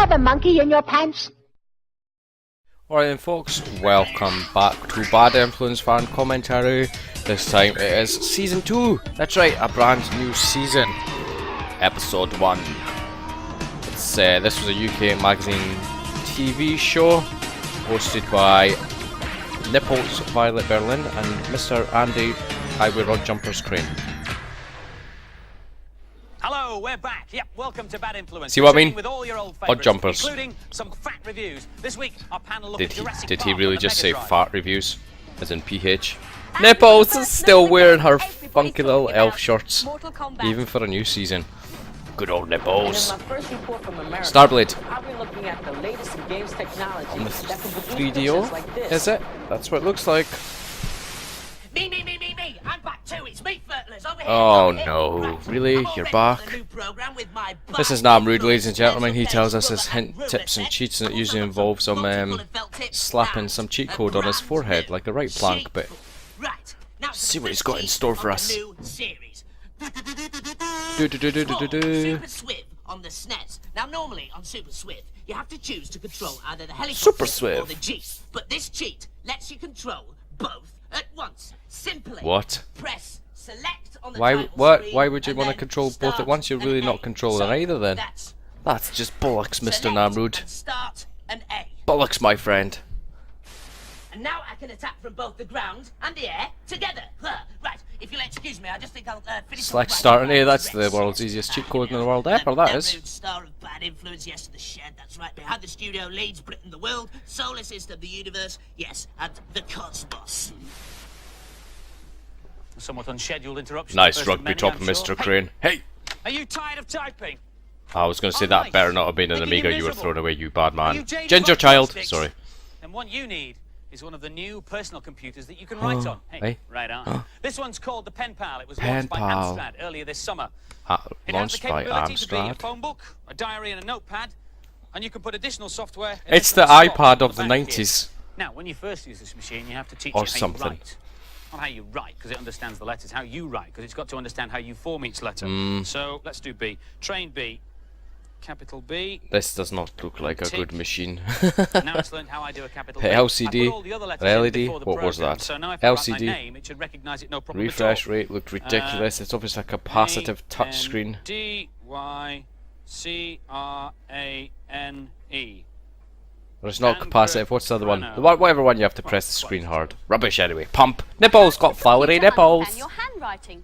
have a monkey in your pants? Alright then folks, welcome back to Bad Influence Fan Commentary. This time it is Season 2. That's right, a brand new season. Episode 1. This was a UK magazine TV show hosted by Nipples, Violet Berlin and Mr. Andy Highway Rod Jumpers Crane. Hello, we're back. Yep, welcome to Bad Influence. See what I mean? With all your old Odd Jumpers. Including some fat reviews. This week, our panel looked at Jurassic Did he Park really and just the say Mega Drive. fat reviews? As in PH? Nipples is still wearing her funky little elf shorts. Even for a new season. Good old Nipples. Starbblade. On the 3DO? Is it? That's what it looks like. Me. I'm back too. It's me, Fertlers. Over here. Oh no, really? You're back? This is Namrud, ladies and gentlemen. He tells us his hint, tips and cheats, and it usually involves some slapping some cheat code on his forehead like a right plank, but see what he's got in store for us. Super Swift on the SNES. Now normally on Super Swift you have to choose to control either the helicopter or the Jeep, but this cheat lets you control both at once. Simply What? press select on the Why would you and want to then control both at start once? You're really an not A. controlling So either then. That's just bollocks, Mr. Namrud. and start an A. Bollocks, my friend. And now I can attack from both the ground and the air together. Right, if you'll excuse me, I just think I'll finish. Select start and A, that's the world's easiest cheat code in the world ever, that is. Star of Bad Influence, yes, to the shed, that's right. Behind the studio, Leeds, Britain, the world, solar system, the universe, yes, and the cosmos. A somewhat unscheduled interruption. Nice First rugby many, top, I'm sure. Mr. Crane. Hey! Are you tired of typing? I was going to say Oh, that nice. better not have been an Making you Amiga you were miserable. throwing away, you bad Are you man. jaded Ginger by child! plastics? Sorry. And what you need is one of the new personal computers that you can write on. Hey, Hey. right on. This one's called the Pen Pal. It was Pen launched by Pal. Amstrad earlier this summer. It has the Launched by capability to be a Amstrad. phone book, a diary and a notepad, and you can put additional software in It's a the slot iPad on the of the back here. 90s. Now, when you first use this machine, you have to teach Or it how something. you write. Not how you write, because it understands the letters. How you write, because it's got to understand how you form each letter. So, let's do B. Train B. Capital B. This does not look like a good machine. Now it's learned how I do a capital The B. LCD, I put all the other letters an in LED, before the what was program, that? So now if I write my LCD. name, it should recognise it no problem Refresh at all. rate looked ridiculous. It's obviously a capacitive touchscreen. D-Y-C-R-A-N-E. Or it's not And capacitive. What's the other one? Bruno. Whatever one you have to press the screen hard. Rubbish anyway. Pump. Nipples got flowery nipples. Understand your handwriting.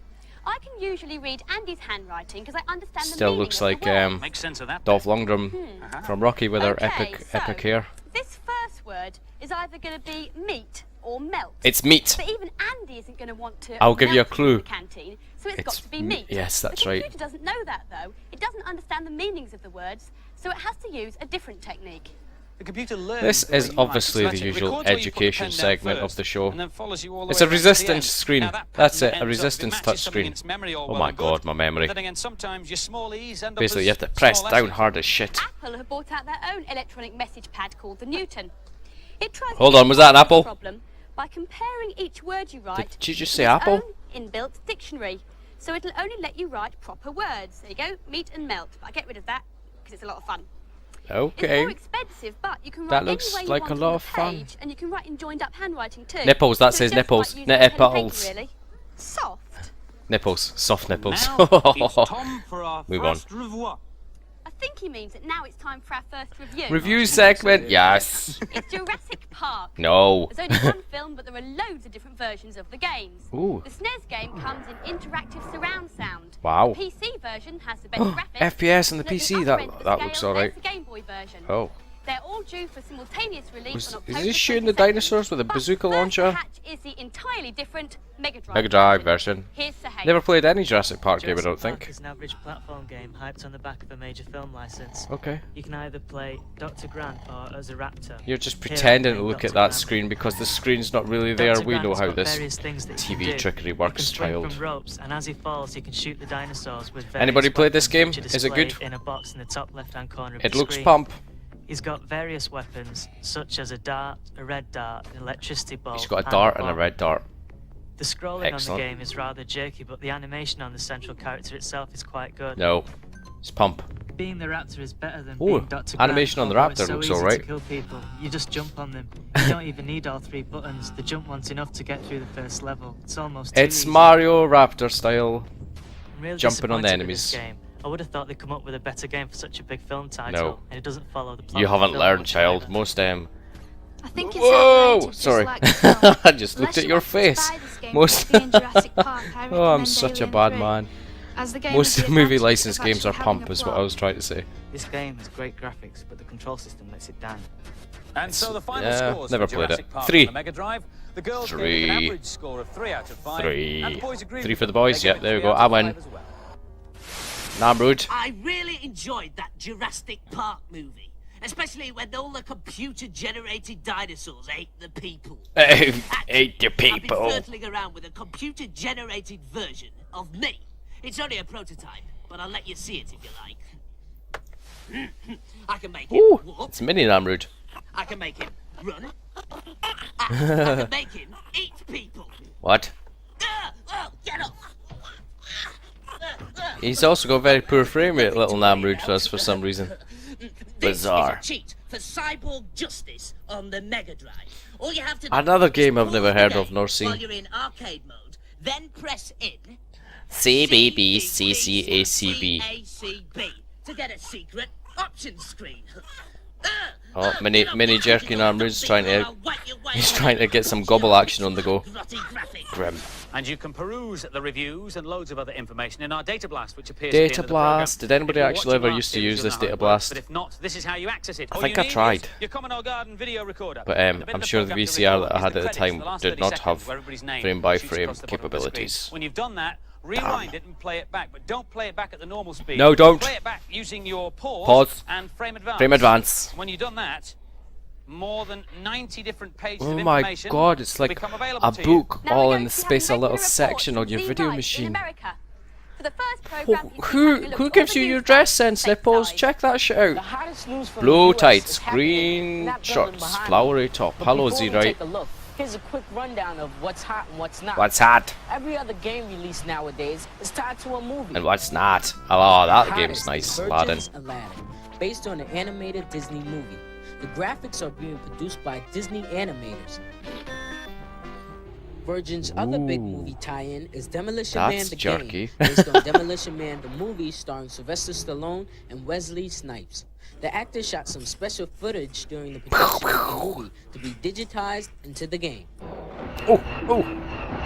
I can usually read Andy's handwriting because I understand the Still meaning looks of like the word. Make sense of that. Dolph Lundgren from Rocky with her Okay, epic so, hair. This first word is either going to be meat or melt. It's meat. But even Andy isn't going to want to. I'll give you a melt clue. in the canteen, so it's got It's to be m- meat. yes, that's the right. computer doesn't know that though. It doesn't understand the meanings of the words, so it has to use a different technique. The computer learns This the way is you write. obviously It's the like it usual records where you put the education pen down segment of first, the show. and then follows you all the It's way a down to the resistance end. screen. Now, that That's pattern it, a ends up, resistance matches touch something screen. in its memory all Oh well my and god, good. my memory. But then again, sometimes your small e's end up Basically, as you have to press small down s's. hard as shit. Apple have brought out their own electronic message pad called the Newton. It tries to Hold on, was that an solve apple? this problem by comparing each word you write Did you just to say its apple? own inbuilt dictionary. So it'll only let you write proper words. There you go, meat and melt. But I get rid of that because it's a lot of fun. It's more Okay. expensive, but you can That write looks any way you like want a on lot the of fun. page, and you can write in joined up handwriting too. Nipples, that So says it's just nipples. like using pen and paper, Nipples. really. Soft. Nipples. Soft nipples. Now, it's Tom for our Move on. first revoir. I think he means that now it's time for our first review. Review segment. Yes. It's Jurassic Park. No. There's only one film, but there are loads of different versions of the games. Ooh. The SNES game comes in interactive surround sound. Wow. The PC version has the better graphics. FPS on the and at PC. other end of the That scale, looks alright. there's the Game Boy version. Oh. They're all due for simultaneous release on Is October this shooting the 22nd. dinosaurs with a But bazooka first to launcher? hatch is the entirely different Mega Drive. Mega Drive version. Here's Sahej. Never played any Jurassic Park game, I don't Jurassic Park think. is an average platform game hyped on the back of a major film license. Okay. You can either play Dr. Grant or as a raptor. You're just Here pretending I'm to look Dr. at that Grant. screen because the screen's not really there. Dr. We know Grant's how got this various things that he TV can do. trickery He works, can swing child. from ropes, and as he falls, he can shoot the dinosaurs with various Anybody played this weapons game? which are Is it good? displayed in a box in the top left-hand corner of It the looks screen. pump. He's got various weapons, such as a dart, a red dart, an electricity bulb. He's got a dart and a bomb. red dart. The scrolling Excellent. on the game is rather jerky, but the animation on the central character itself is quite good. No. It's pump. Being the raptor is better than Oh, being Dr. animation on the Grant, although raptor it's looks so easy alright. to kill people. You just jump on them. You don't even need all 3 buttons. The jump one's enough to get through the first level. It's almost too It's easy. Mario Raptor style. I'm really jumping on the disappointed with this enemies. game. I would have thought they'd come up with a better game for such a big film title, No. and it doesn't follow the plot. You of the haven't film learned, child. whatsoever. Most I think it's Whoa! outrageous, Sorry. just like the film. I just looked Unless at you your want to face. buy this game Most. for being Jurassic Park, I Oh, I'm recommend such a Alien bad 3, man. as the game Most is the movie advantage license of games are actually having pump, a is what I plot. was trying to say. This game has great graphics, but the control system lets it down. And so the final Yeah, scores never for played Jurassic it. Park 3. on the Mega Drive. The girls gave it 3. an average score of 3 out of 5. 3. And the boys agreed 3 with for the them. boys. They Yep, gave it there we 3 go. out I of win. 5 as well. Namrud. I really enjoyed that Jurassic Park movie, especially when all the computer-generated dinosaurs ate the people. Ate the I've been people. flirting around with a computer-generated version of me. It's only a prototype, but I'll let you see it if you like. I can make him Ooh, walk. it's mini Namrud. I can make him run. I can make him eat people. What? Oh, get off! He's also got very poor frame rate, little Namrud, for us for some reason. This Bizarre. is a cheat for Cyborg Justice on the Mega Drive. All you have to do Another is game I've pause never the heard game of nor seen. while you're in arcade mode, then press in CBBCCACB. CACB to get a secret option screen. Oh, mini jerky Namrud's trying to. He's trying to get some gobble action on the go. Grim. And you can peruse the reviews and loads of other information in our Data Blast, which appears Data at the end of the Blast. program. Did anybody If you're actually watching ever our used to series, use you'll this know how Data it works, Blast? But if not, this is how you access it. I All think you I need tried. is your Commodore Garden video recorder. But The bit I'm of sure the program to VCR that I record had is at the 30 time the last did 30 not seconds have where everybody's name frame by shoots frame across the bottom of the screen. capabilities. When you've done that, rewind it and play it back, but don't play it back at the normal speed. No, don't. Play it back using your pause, Pause. and frame advance. Frame advance. When you've done that, more than 90 different pages Oh of my information god, it's will like become available a to you. book Now all we're in going the to have space of a little regular section on reports your from video Z-Live in machine. America. For the first program, you Who gives you your dress sense, Nipples? Check that shit out. hottest news from Blue the US tights, is happening green in that building shorts, behind me. flowery top. But Hello, before we Z-Right. take a look, here's a quick rundown of what's hot and what's not. What's hot Every other game released nowadays is tied to a movie. and what's not? Oh, that The game's hottest nice, is Aladdin. Virgin's Aladdin, based on an animated Disney movie. The graphics are being produced by Disney animators. Virgin's other big Ooh. movie tie-in is Demolition That's Man the jerky. Game, based on Demolition Man the movie starring Sylvester Stallone and Wesley Snipes. The actor shot some special footage during the production of the movie to be digitized into the game. Oh, oh,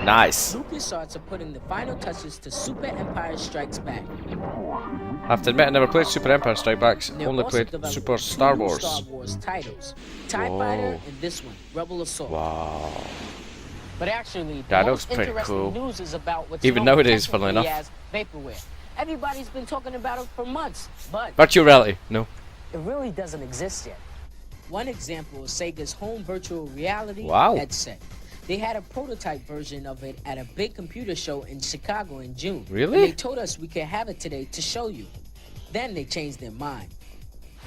nice. LucasArts are putting the final touches to Super Empire Strikes Back. I have to admit, I never played Super Empire Strikes Back. They're Only also played developing Super two Star new Wars. Star Wars titles, TIE Whoa. Fighter and this one, Rebel Assault. Wow. But actually, the That most looks pretty interesting cool. news is about what's Even known nowadays, funnily technically enough. as vaporware. Everybody's been talking about it for months, but Virtual reality? No. it really doesn't exist yet. One example is Sega's home virtual reality Wow. headset. They had a prototype version of it at a big computer show in Chicago in June. Really? And they told us we could have it today to show you. Then they changed their mind.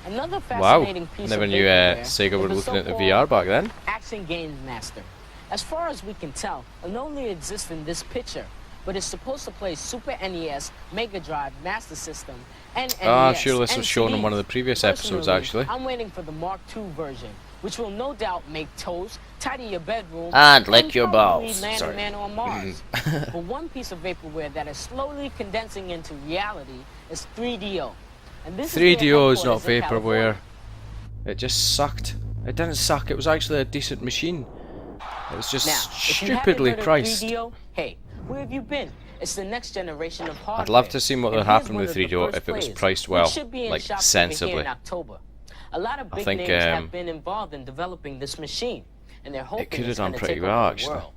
Another Wow. fascinating piece Never of knew vaporware Sega were was looking at the so-called VR back then. Action Game Master. As far as we can tell, it only exists in this picture, but it's supposed to play Super NES, Mega Drive, Master System, and NES. Ah, sure, this and was shown in CDs. one of the previous episodes, Personally, actually. I'm waiting for the Mark II version, which will no doubt make toast, tidy your bedroom, And lick your probably balls. land Sorry. a man on Mars. But one piece of vaporware that is slowly condensing into reality is 3DO. And this 3DO is is not their headquarters in vaporware. California. It just sucked. It didn't suck, it was actually a decent machine. It was just Now, if you haven't stupidly heard of priced. 3DO, hey, where have you been? It's the next generation of hardware. I'd love to see what And would here's happen one with of the 3DO first if it was players, priced which well, should be in like shops over here sensibly. in October. A lot of I big think, names have been involved in developing this machine, and they're hoping could have it's done gonna pretty take well, over the actually. world.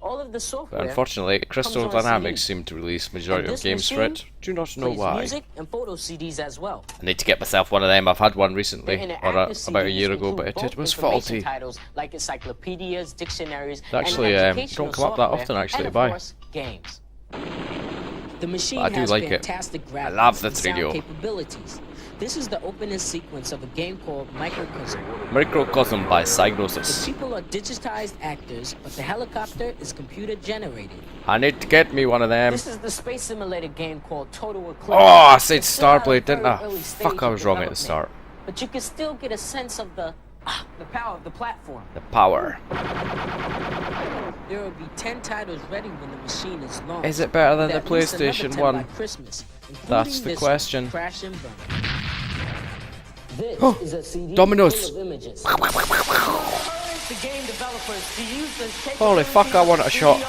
All of the software. But unfortunately, Crystal comes on Dynamics CD. seem to release and majority of this games for machine it. Do not know plays why. music and photo CDs as well. I need to get myself one of them. I've had one The recently, or interactive about a CDs year ago, but include it was both information faulty. Titles like encyclopedias, dictionaries, They actually, and educational don't come up that software, often, actually, and to of buy. course, games. The machine But I do has like it. fantastic I graphics love the and sound 3DO. capabilities. This is the opening sequence of a game called Microcosm. Microcosm by The Psygnosis. people are digitized actors, but the helicopter is computer generated. I need to get me one of them. This is the space simulator game called Total Eclipse. Oh, I said It's still at a Starblade, didn't very I? early stage Fuck, I of was wrong at the development, start. But you can still get a sense of the power of the platform. The power. There will be 10 titles ready when the machine is launched. Is it better than With the at least another PlayStation 10 1? by Christmas, That's including the this question. one, Crash and Burn. This is a CD Dominoes. full of images. The game developers to use this Holy fuck, I want a shot.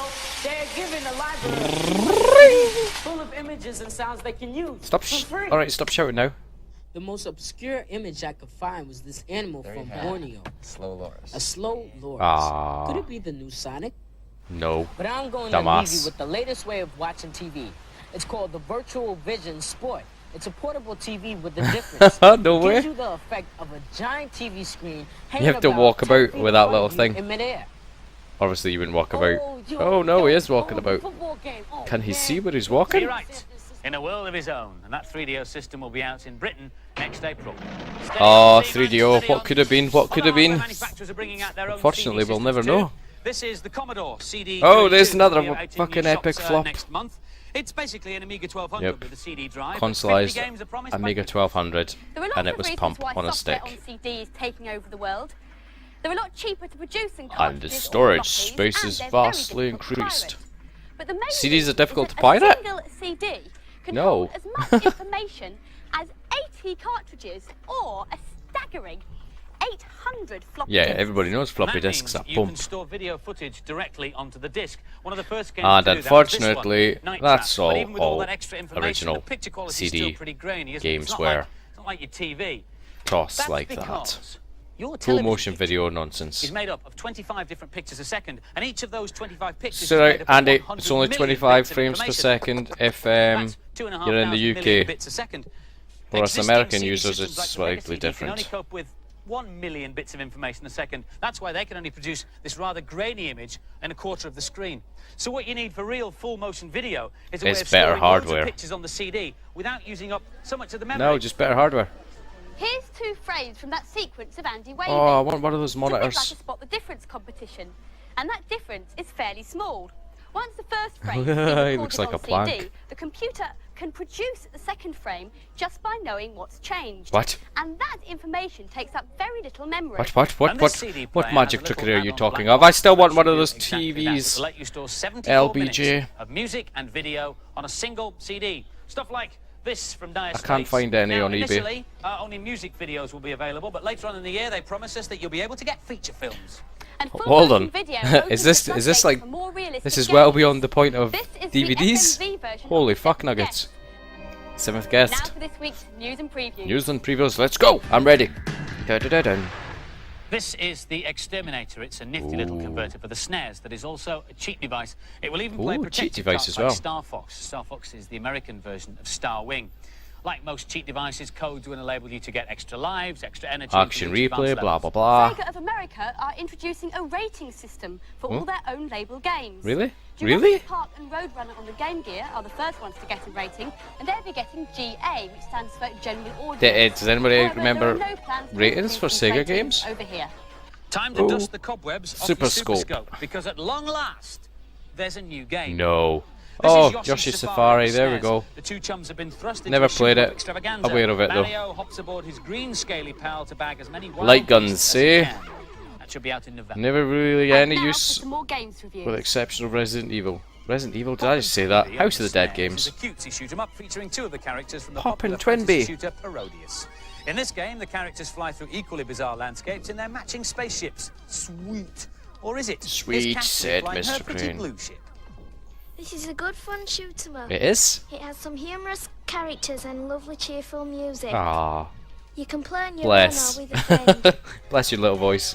They're giving a library full of images and sounds they can use. Stop. for free. Alright, stop shouting now. The most obscure image I could find was this animal from Borneo. Slow Loris. A slow loris. Ah. Could it be the new Sonic? No. But I'm going Dumbass. to leave you with the latest way of watching TV. It's called the Virtual Vision Sport. It's a portable TV with the difference. No It way. gives you the effect of a giant TV screen hanging have to about walk 10 about feet with in that front little of you thing. in midair. Obviously, you wouldn't walk about. yo, Oh no, yo, he is walking the about. football game. Oh, Can he man. see where he's You're walking? right. In a world of his own, and that 3DO system will be out in Britain next April. Oh, Steady on, 3DO. steady What on. could have been? What could have Other been? hardware manufacturers are bringing out their own Unfortunately, CD we'll never systems know. too. This is the Commodore CD. Oh, there's 32, another will be out in fucking new epic shops, flop. next month. It's basically an Amiga 1200 Yep. with a CD drive. Consoleized 50 games are promised, Amiga but 1200, There are lots and it of was reasons pumped why on a software stick. on CD is taking over the world. They're a lot cheaper to produce than And the cartridges or storage floppies, space and is they're very vastly difficult to increased. pirate. But the main CDs reason are difficult is to that a pirate? single CD can No. hold as much information as 80 cartridges or a staggering 800 floppy Yeah, disks. everybody knows floppy that disks means are you can pump. store video footage directly onto the disc. One of the first games And to do that was this one, unfortunately, Night that's Trap. But even with all all that extra information, original the picture quality is CD still pretty grainy, isn't it? games It's not were like, it's not like your TV. Tossed That's like that. because your Full television motion picture video nonsense. is made up of 25 different pictures a second, and each of those 25 pictures So, is made up of Andy, 100 it's only million 25 bits of frames per information. second if That's you're in 2,500 the million UK. bits a second. For us Existing American CD users, systems it's like the slightly Legacy can only different. cope with 1 million bits of information a second. That's why they can only produce this rather grainy image in a quarter of the screen. So what you need for real full motion video is a way It's of better storing loads of hardware. pictures on the CD without using up so much of the memory. No, just better hardware. Here's 2 frames from that sequence of Andy waving. Oh, I want one of those It's a bit like a monitors. spot the difference competition, and that difference is fairly small. Once the first frame He is recorded looks like on a plank. CD, the computer can produce the second frame just by knowing what's changed. What? And that information takes up very little memory. What And this CD what player magic has a little trickery are you add-on talking black of? I box still want that one of lets those you do exactly that. TVs. It'll let you store 74 LBJ. minutes of music and video on a single CD. Stuff like this from Dire Straits. I can't find any now, on eBay. initially, only music videos will be available, but later on in the year they promise us that you'll be able to get feature films. And full Hold motion on. video Is opens this the is this floodgates like for more realistic this is well games. beyond the point of This is the DVDs? FMV version Holy of fuck Seventh nuggets. Guest. Seventh Now guest. for this week's news and previews. News and previews. Let's go. I'm ready. Da-da-da-dun. This is the Exterminator. It's a nifty little converter for the SNES that is also a cheat device. It will even play Ooh, protected cheat device carts as like well. Star Fox. Star Fox is the American version of Star Wing. Like most cheat devices, codes will enable you to get extra lives, extra energy. Action to reach replay, advanced blah levels. blah blah. Sega of America are introducing a rating system for all their own label games. Really? Jurassic Really? Park and Roadrunner on the Game Gear are the first ones to get a rating, and they'll be getting GA, which stands for General Audience. Does anybody However, remember there are no plans to ratings for increase these Sega ratings games? over here. Time to Ooh. dust the cobwebs off Super the Scope. Super Scope, because at long last, there's a new game. No. This is Oh, Yoshi's Safari. There we SNES. go. The two chums have been thrust into Never a played shoot-up it. extravaganza. Aware of it, though. Mario hops aboard his green scaly pal to bag as many wild Light guns, beasts as he eh? can. That should be out in November. Never really And any now for use some more games reviews. with the exception of Resident Evil. Resident Evil? Did I just say that? House of the Dead games. This is a cutesy shoot 'em up featuring two of the characters from the Poppin' popular fantasy Twinbee. shooter Parodius. In this game, the characters fly through equally bizarre landscapes in their matching spaceships. Sweet. Or is it? Sweet, Is Catherine said flying her Mr. pretty Crane. blue ship? This is a good fun shoot 'em up. It is? It has some humorous characters and lovely cheerful music. Ah, You can play on your bless. own or with a friend. Bless your little voice.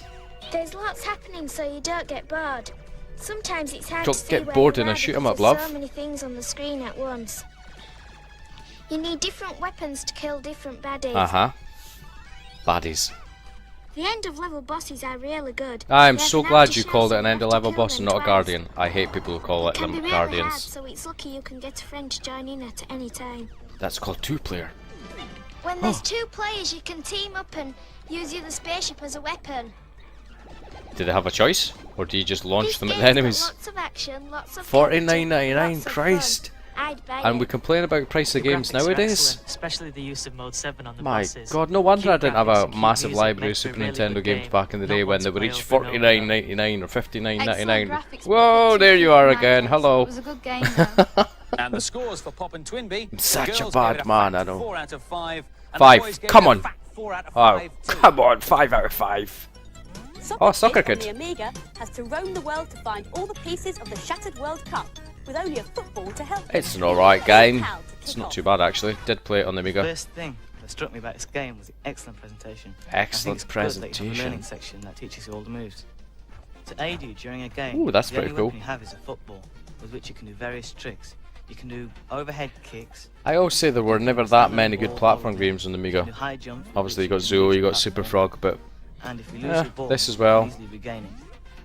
There's lots happening so you don't get bored. Sometimes it's hard Don't to see get where bored you in a are shoot 'em because up, there's love. so many things on the screen at once. You need different weapons to kill different baddies. Uh-huh. Baddies. The end of level bosses are really good. I'm There's so an glad aftershock, you called it so an you end have of to level kill boss and them not a twice. guardian. I hate people who call it It can them be really hard, guardians. so it's lucky you can get a friend to join in at any time. That's called two-player. When there's 2 players, you can team up and use the other spaceship as a weapon. Do they have a choice, or do you just launch This them at game's the got enemies? Lots of action, lots of $49.99, lots of Christ! fun. I'd buy And it. we complain about price of The games graphics are nowadays. excellent, especially the use of Mode 7 on the My bosses. God, no wonder I Cute didn't have a graphics, cute massive music library of makes for a Super really Nintendo good games game. back in the day Not when one they to would play reach over and over again. $49.99 or $59.99. Excellent graphics, Whoa, but there you are cheap again. nowadays. Hello. It was a good game though. And the scores for Pop and Twinbee. I'm such The a girls bad gave it man, fat I know. 4 out of 5. And the 5, boys gave come it a on. fat 4 out of Oh, 5 too. come on, 5 out of 5. Soccer Kid. On the Amiga has to roam the world to find all the pieces of the shattered World Cup with only a football to help. It's an alright game. It's not too bad actually. Did play it on the Amiga. First thing that struck me about this game was the excellent presentation. Excellent I think it's good that you have a presentation. learning section that teaches you all the moves. To aid you during a game, Ooh, that's the pretty only cool. weapon you have is a football, with which you can do various tricks. You can do overhead kicks. I always say there were never that many good platform games on the You can do Amiga. high jump. Obviously you which got can Zoo, reach you got the Super platform, Frog, but and if you lose yeah, your ball, this as you well. can easily regain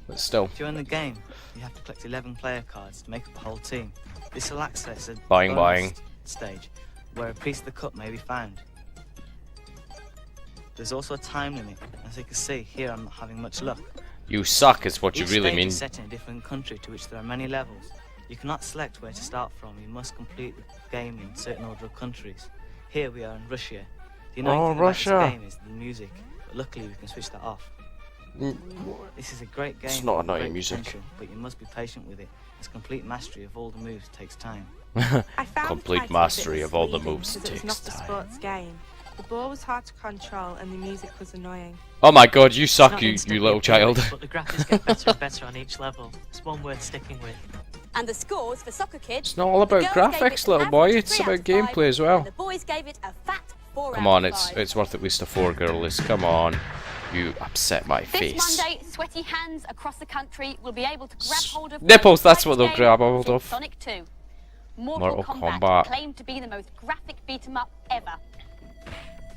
it. still. During the game, you have to collect 11 player cards to make up a whole team. This will access a Buying, bonus buying. stage where a piece of the cup may be found. There's also a time limit. As you can see, here I'm not having much luck. You suck is what you Each really stage mean. is set in a different country to which there are many levels. You cannot select where to start from. You must complete the game in certain order of countries. Here we are in Russia. The annoying Oh, thing about Russia. this game is the music, but luckily we can switch that off. Mm, This is a great game. It's not with annoying great music. potential, but you must be patient with it, as complete mastery of all the moves takes time. Complete mastery of all the moves It was takes not a time. sports game. The ball was hard to control and the music was annoying. Oh my God, you suck, Not you instantly little appealing, child. But the graphics get better and better on each level. It's one worth sticking with. And the scores for Soccer Kids. It's not all about the girls gave graphics, it an little boy. average It's 3 about out of 5, gameplay as well. And the boys gave it a fat 4 Come out on, of it's 5. worth at least a 4, girlies. Come on, you upset my This face. Monday, sweaty hands across the country will be able to grab hold of Nipples, that's the what they'll game grab hold since of. Sonic 2. Mortal Kombat Kombat. claimed to be the most graphic beat 'em up ever.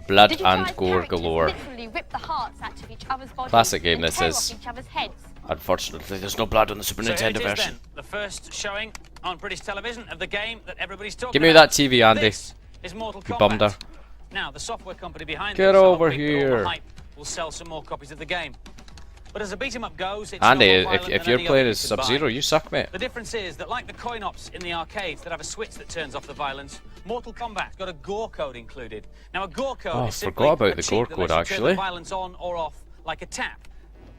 Blood Digitized and gore characters galore. literally rip the hearts out of each other's bodies Classic game and this tear is. off each other's heads. Unfortunately, there's no blood on the Super So here it Nintendo is version. then, the first showing on British television of the game that everybody's talking Give me about. that TV, Andy. This is Mortal You Kombat. bummed her. Now, the software company behind Get this are over hoping that all here. the hype will sell some more copies of the game. But as a beat 'em up goes, it's Andy, no more if violent you're than any playing other as you can buy. Sub-Zero, you suck, mate. The difference is that, like the coin-ops in the arcades that have a switch that turns off the violence, Mortal Kombat's got a gore code included. Now, a gore code Oh, I is simply forgot about a the cheat gore that code, lets you turn the actually. violence on or off like a tap.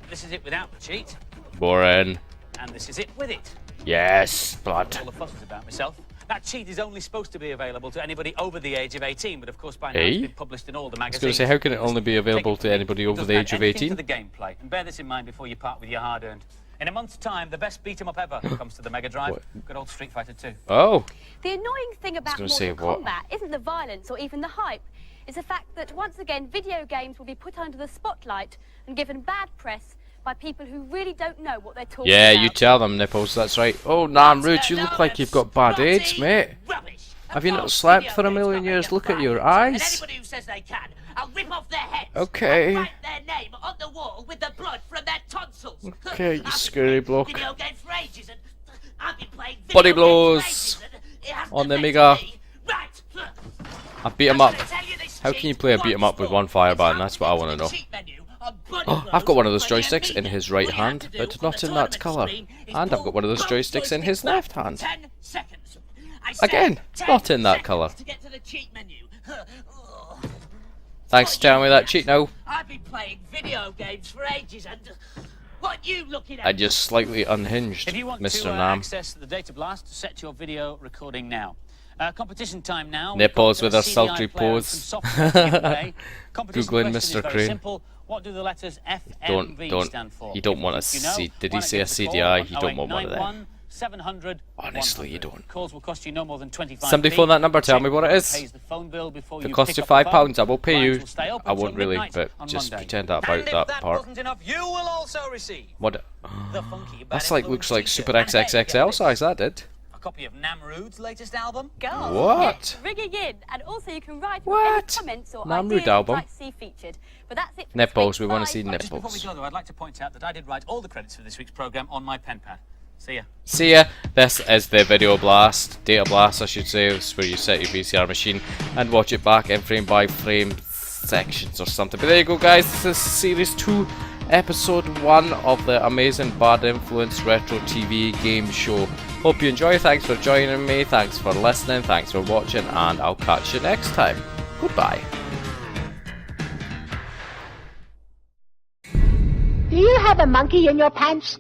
This is it without the cheat, Boring. and this is it with it. Yes, blood. All the fuss is about myself. That cheat is only supposed to be available to anybody over the age of 18, but of course by now Hey? it's been published in all the I was magazines. going to say, how can it only be available Take it to from me, anybody it over doesn't the add age of anything 18? to the gameplay, and bear this in mind before you part with your hard-earned. In a month's time, the best beat 'em up ever comes to the Mega Drive. What? Good old Street Fighter 2. Oh, The annoying thing about gonna Mortal say, what? Kombat isn't the violence or even the hype. It's the fact that once again video games will be put under the spotlight and given bad press by people who really don't know what they're talking yeah, about. you tell them, Nipples, that's right. Oh, Nam Rude, you look like you've got bad AIDS, mate. Rubbish. Have you not False slept video for a games million got years? made Look at up your violence, and eyes. anybody who says they can, I'll rip off their heads. Okay. And write their name on the wall with the blood from their tonsils. Okay, you I've been scary playing bloke. Video games for ages, and I've been playing video Body games blows for ages, and it hasn't on the affected Amiga. me. Right. I beat 'em I'm up. gonna tell you this How cheat can you play a beat 'em up with once one more. fire It's button? how That's what I to want to get know. the cheat menu on Body Oh, Blows I've got one of those for the joysticks in Amiga. his right All you have hand, to do but on not the in that tournament colour. screen is And I've got pull one of those both joysticks in his joysticks back left hand. 10 seconds. I said Again, 10 not in that seconds colour. to get to the cheat menu. Thanks for telling me that cheat now. I've been playing video games for ages, and what you looking at? I just slightly unhinged, If you want Mr. to Nam. access the data blast, set your video recording now. Competition time now. Nipples We've with got her a sultry CDI player and pose. some software to give away. Competition Googling question is Mr. very Crane. simple. What do the letters Don't. FMV stand for? You don't want to If you know, see. Did why he not say a give us call CDI? on You don't want one of them. 0891 700 Honestly, you 100. don't. Calls will cost you no more than 25. Somebody phone that number, tell me what it is. Pays the phone bill before If it you costs pick you up the phone. £5, I will pay Lines you. will stay open I till won't really, midnight but on just Monday. pretend about And if that that part. wasn't enough, you will also receive What? the funky That's Bad like Influence looks like t-shirt. Super And hey, get XXXL this, size. That did. a copy of Namrood's latest album. Girls, What? get ringing in, and also you can write What? any comments or Namrood ideas you'd album? like to see featured. But that's it for Nipples, this we week. wanna Bye. see Right, just before we nipples. go, though, I'd like to point out that I did write all the credits for this week's programme on my pen pad. See ya. See ya. This is the video blast, data blast I should say. It's where you set your VCR machine and watch it back in frame by frame sections or something. But there you go guys, this is series 2, episode 1 of the amazing Bad Influence Retro TV game show. Hope you enjoy, thanks for joining me, thanks for listening, thanks for watching, and I'll catch you next time. Goodbye. Do you have a monkey in your pants?